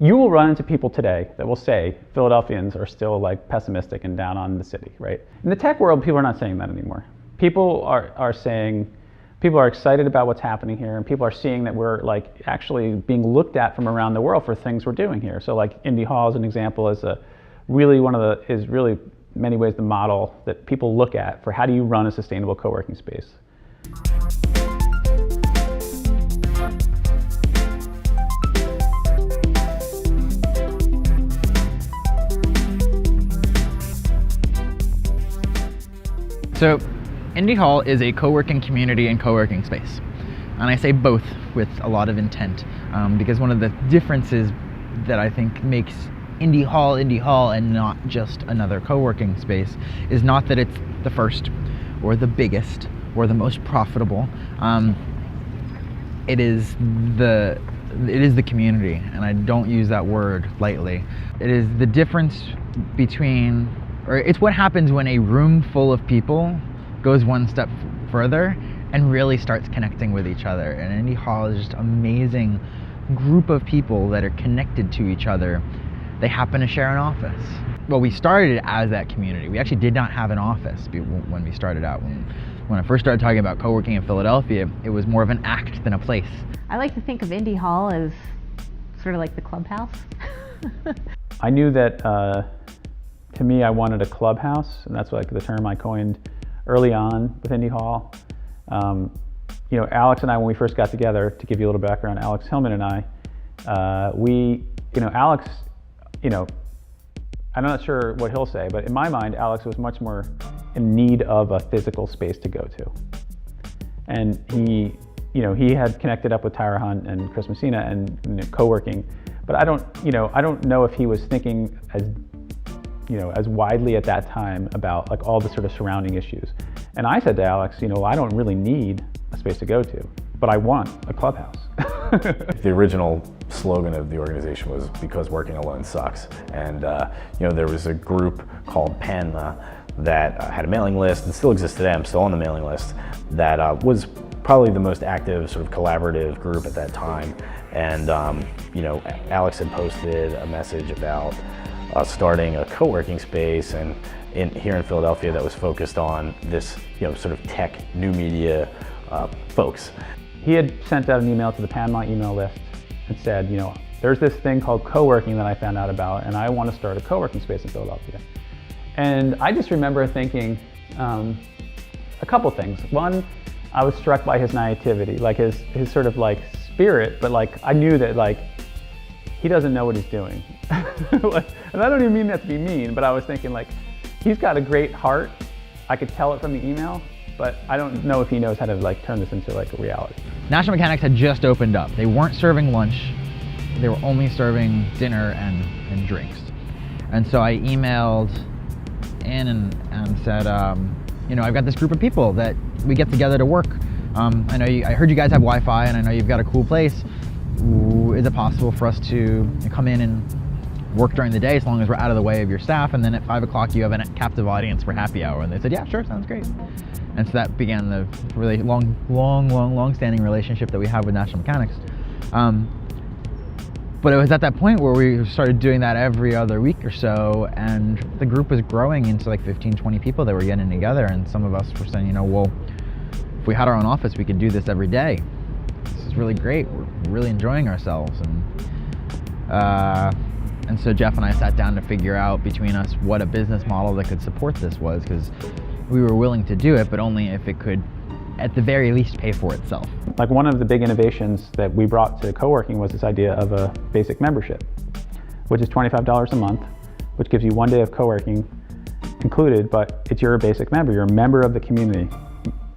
you will run into people today that will say Philadelphians are still like pessimistic and down on the city, right? In the tech world, people are not saying that anymore. People are saying, people are excited about what's happening here, and people are seeing that we're like actually being looked at from around the world for things we're doing here. So like Indy Hall as an example is really many ways the model that people look at for how do you run a sustainable co-working space. So Indy Hall is a co-working community and co-working space. And I say both with a lot of intent, because one of the differences that I think makes Indy Hall and not just another co-working space is not that it's the first or the biggest or the most profitable. It is the community, and I don't use that word lightly. It is the difference between, or it's what happens when a room full of people goes one step further and really starts connecting with each other. And Indy Hall is just an amazing group of people that are connected to each other. They happen to share an office. Well, we started as that community. We actually did not have an office when we started out. When I first started talking about co-working in Philadelphia, it was more of an act than a place. I like to think of Indy Hall as sort of like the clubhouse. I knew that to me, I wanted a clubhouse, and that's like the term I coined early on with Indy Hall. You know, Alex and I, when we first got together, to give you a little background, Alex Hillman and I, Alex, I'm not sure what he'll say, but in my mind, Alex was much more in need of a physical space to go to. And he had connected up with Tyra Hunt and Chris Messina and co-working, but I don't know if he was thinking as widely at that time about like all the sort of surrounding issues. And I said to Alex, I don't really need a space to go to, but I want a clubhouse. The original slogan of the organization was "Because working alone sucks." And there was a group called PANMA that had a mailing list, and still exists today. I'm still on the mailing list. That was probably the most active sort of collaborative group at that time. And Alex had posted a message about starting a co-working space here in Philadelphia that was focused on this sort of tech, new media folks. He had sent out an email to the PANMA email list and said, there's this thing called co-working that I found out about, and I want to start a co-working space in Philadelphia. And I just remember thinking a couple things. One, I was struck by his naivety, like his sort of like spirit, but like I knew that like he doesn't know what he's doing. And I don't even mean that to be mean, but I was thinking like, he's got a great heart. I could tell it from the email, but I don't know if he knows how to like turn this into like a reality. National Mechanics had just opened up. They weren't serving lunch. They were only serving dinner and drinks. And so I emailed in and said, I've got this group of people that we get together to work. I heard you guys have Wi-Fi, and I know you've got a cool place. Is it possible for us to come in and work during the day as long as we're out of the way of your staff, and then at 5 o'clock you have a captive audience for happy hour? And they said, yeah, sure, sounds great. And so that began the really long-standing relationship that we have with National Mechanics. But it was at that point where we started doing that every other week or so, and the group was growing into like 15, 20 people that were getting together, and some of us were saying, well, if we had our own office, we could do this every day. This is really great. We're really enjoying ourselves. And so Jeff and I sat down to figure out between us what a business model that could support this was, because we were willing to do it, but only if it could, at the very least, pay for itself. Like one of the big innovations that we brought to co-working was this idea of a basic membership, which is $25 a month, which gives you 1 day of co-working included, but it's your basic member. You're a member of the community.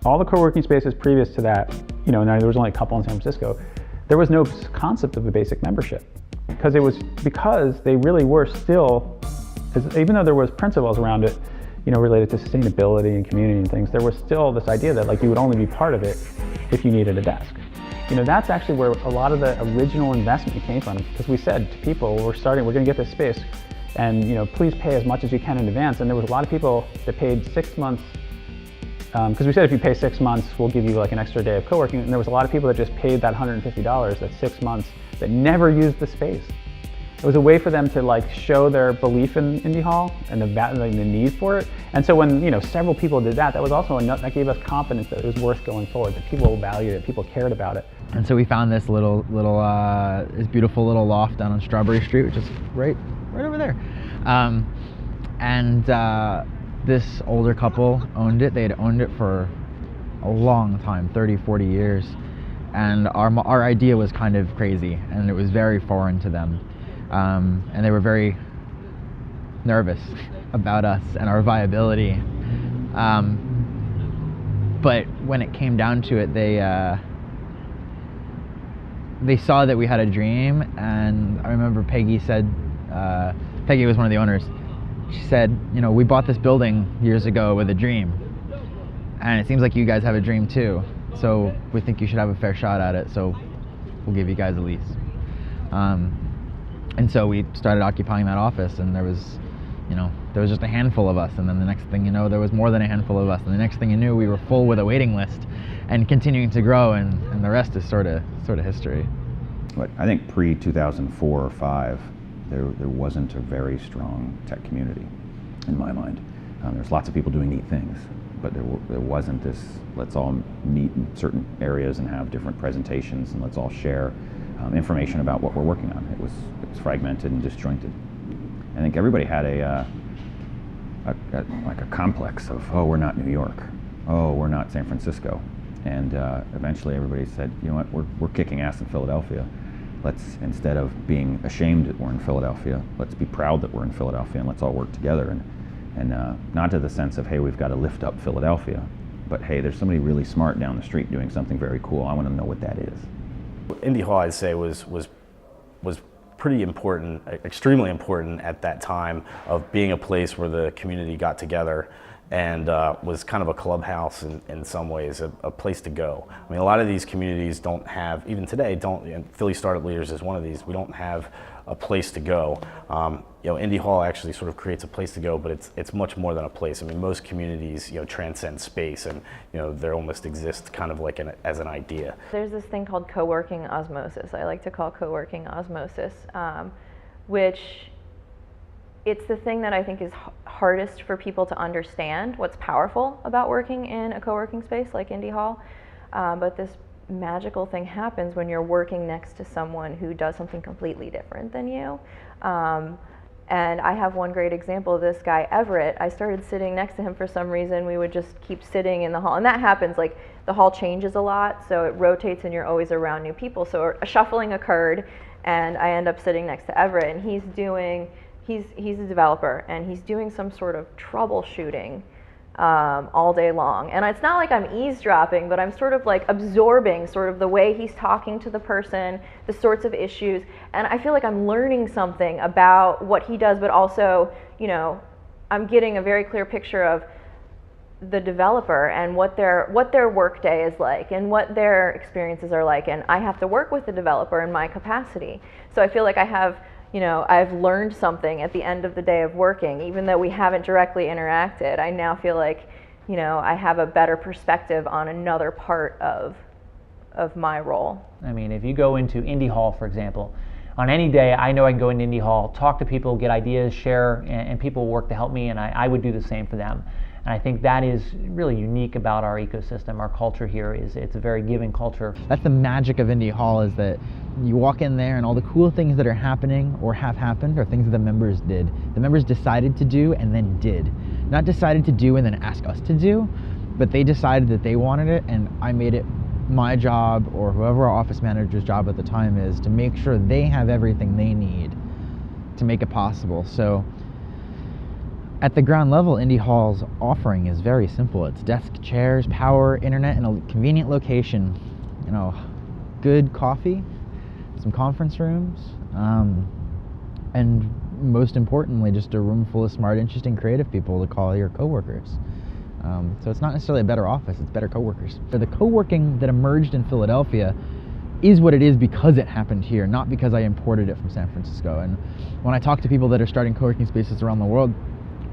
All the co-working spaces previous to that, now there was only a couple in San Francisco, there was no concept of a basic membership. Because they really were still, even though there was principles around it, related to sustainability and community and things, there was still this idea that like you would only be part of it if you needed a desk. That's actually where a lot of the original investment came from, because we said to people, we're going to get this space, and please pay as much as you can in advance. And there was a lot of people that paid 6 months, because we said if you pay 6 months, we'll give you like an extra day of co-working. And there was a lot of people that just paid that $150, that's 6 months, that never used the space. It was a way for them to like show their belief in Indy Hall and the need for it. And so when several people did that, that was also that gave us confidence that it was worth going forward, that people valued it, people cared about it. And so we found this this beautiful little loft down on Strawberry Street, which is right over there. This older couple owned it. They had owned it for a long time, 30, 40 years. And our idea was kind of crazy, and it was very foreign to them. And they were very nervous about us and our viability. But when it came down to it, they saw that we had a dream. And I remember Peggy said, Peggy was one of the owners, she said, we bought this building years ago with a dream, and it seems like you guys have a dream too. So we think you should have a fair shot at it, so we'll give you guys a lease. And so we started occupying that office, and there was just a handful of us, and then the next thing you know, there was more than a handful of us, and the next thing you knew, we were full with a waiting list and continuing to grow, and the rest is sort of history. But I think pre-2004 or 5, there wasn't a very strong tech community in my mind. There's lots of people doing neat things, but there wasn't this, let's all meet in certain areas and have different presentations, and let's all share information about what we're working on. It was fragmented and disjointed. I think everybody had a complex of, oh, we're not New York, oh, we're not San Francisco, and eventually everybody said, you know what, we're kicking ass in Philadelphia. Let's, instead of being ashamed that we're in Philadelphia, let's be proud that we're in Philadelphia, and let's all work together. And not to the sense of, hey, we've got to lift up Philadelphia, but hey, there's somebody really smart down the street doing something very cool. I want to know what that is. Indy Hall, I'd say, was pretty important, extremely important at that time, of being a place where the community got together and was kind of a clubhouse in some ways, a place to go. I mean, a lot of these communities don't have, even today, and Philly Startup Leaders is one of these, we don't have a place to go. Indy Hall actually sort of creates a place to go, but it's much more than a place. I mean, most communities, transcend space, and they almost exist kind of like as an idea. There's this thing called coworking osmosis. I like to call coworking osmosis, which it's the thing that I think is hardest for people to understand. What's powerful about working in a co-working space like Indy Hall, but this magical thing happens when you're working next to someone who does something completely different than you. And I have one great example of this guy, Everett. I started sitting next to him for some reason. We would just keep sitting in the hall, and that happens, like the hall changes a lot, so it rotates and you're always around new people. So a shuffling occurred, and I end up sitting next to Everett, and he's a developer, and he's doing some sort of troubleshooting all day long. And it's not like I'm eavesdropping, but I'm sort of like absorbing sort of the way he's talking to the person, the sorts of issues, and I feel like I'm learning something about what he does, but also, I'm getting a very clear picture of the developer and what their work day is like and what their experiences are like, and I have to work with the developer in my capacity. So I feel like I've learned something at the end of the day of working, even though we haven't directly interacted. I now feel like, I have a better perspective on another part of my role. I mean, if you go into Indy Hall, for example, on any day, I know I can go into Indy Hall, talk to people, get ideas, share, and people work to help me, and I would do the same for them. And I think that is really unique about our ecosystem. Our culture here it's a very giving culture. That's the magic of Indy Hall, is that you walk in there and all the cool things that are happening or have happened are things that the members did. The members decided to do and then did. Not decided to do and then ask us to do, but they decided that they wanted it, and I made it my job, or whoever our office manager's job at the time is, to make sure they have everything they need to make it possible. So at the ground level, Indy Hall's offering is very simple. It's desk, chairs, power, internet, and a convenient location. Good coffee, some conference rooms, and most importantly, just a room full of smart, interesting, creative people to call your coworkers. So it's not necessarily a better office, it's better coworkers. The co-working that emerged in Philadelphia is what it is because it happened here, not because I imported it from San Francisco. And when I talk to people that are starting co-working spaces around the world,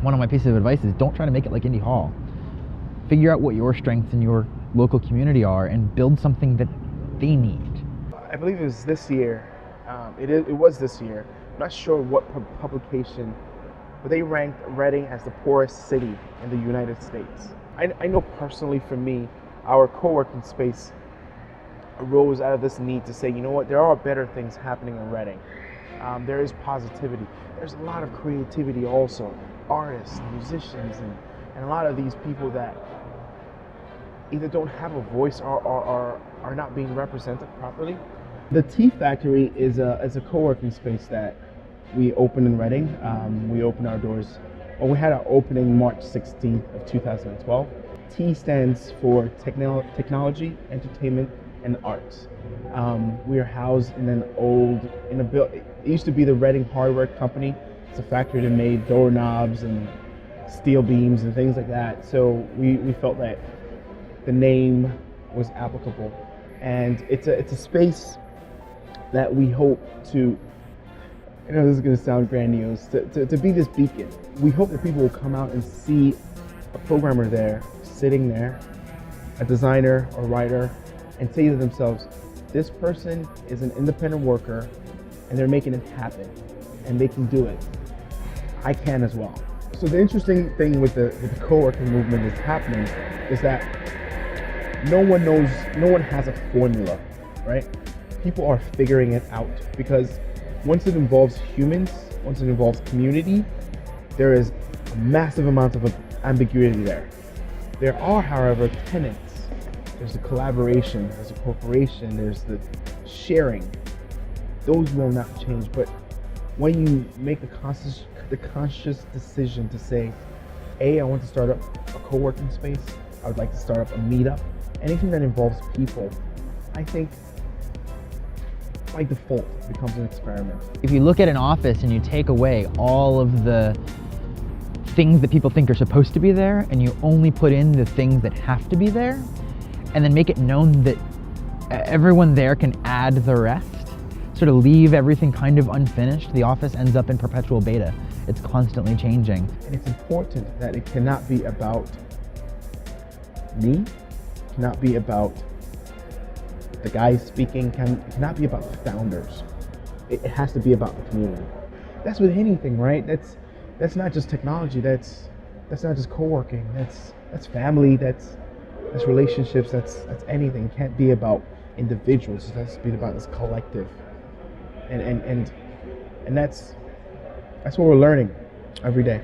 one of my pieces of advice is don't try to make it like Indy Hall. Figure out what your strengths in your local community are and build something that they need. I believe it was this year. It was this year. not sure what publication, but they ranked Reading as the poorest city in the United States. I know personally for me, our co-working space arose out of this need to say, you know what, there are better things happening in Reading. There is positivity. There's a lot of creativity also. Artists, musicians, and a lot of these people that either don't have a voice or are not being represented properly. The Tea Factory is a co-working space that we opened in Reading. We opened our doors, well, we had our opening March 16th of 2012. T stands for technology, entertainment, and arts. We are housed in it used to be the Reading Hardware Company. It's a factory that made doorknobs and steel beams and things like that. So we felt that the name was applicable, and it's a space that we hope to, I know this is going to sound grandiose, to be this beacon. We hope that people will come out and see a programmer there, sitting there, a designer or writer, and say to themselves, this person is an independent worker and they're making it happen and they can do it. I can as well. So the interesting thing with the co-working movement that's happening is that no one has a formula, right? People are figuring it out, because once it involves humans, once it involves community, there is a massive amount of ambiguity there. There are, however, tenets. There's the collaboration, there's the cooperation, there's the sharing. Those will not change, but when you make the conscious decision to say, I want to start up a co-working space, I would like to start up a meetup, anything that involves people, I think by default becomes an experiment. If you look at an office and you take away all of the things that people think are supposed to be there, and you only put in the things that have to be there, and then make it known that everyone there can add the rest, sort of leave everything kind of unfinished, the office ends up in perpetual beta. It's constantly changing. And it's important that it cannot be about me, it cannot be about the guy speaking, it cannot be about the founders. It has to be about the community. That's with anything, right? That's not just technology, that's not just co-working, that's family, that's relationships, that's anything. It can't be about individuals, it has to be about this collective. And that's what we're learning every day.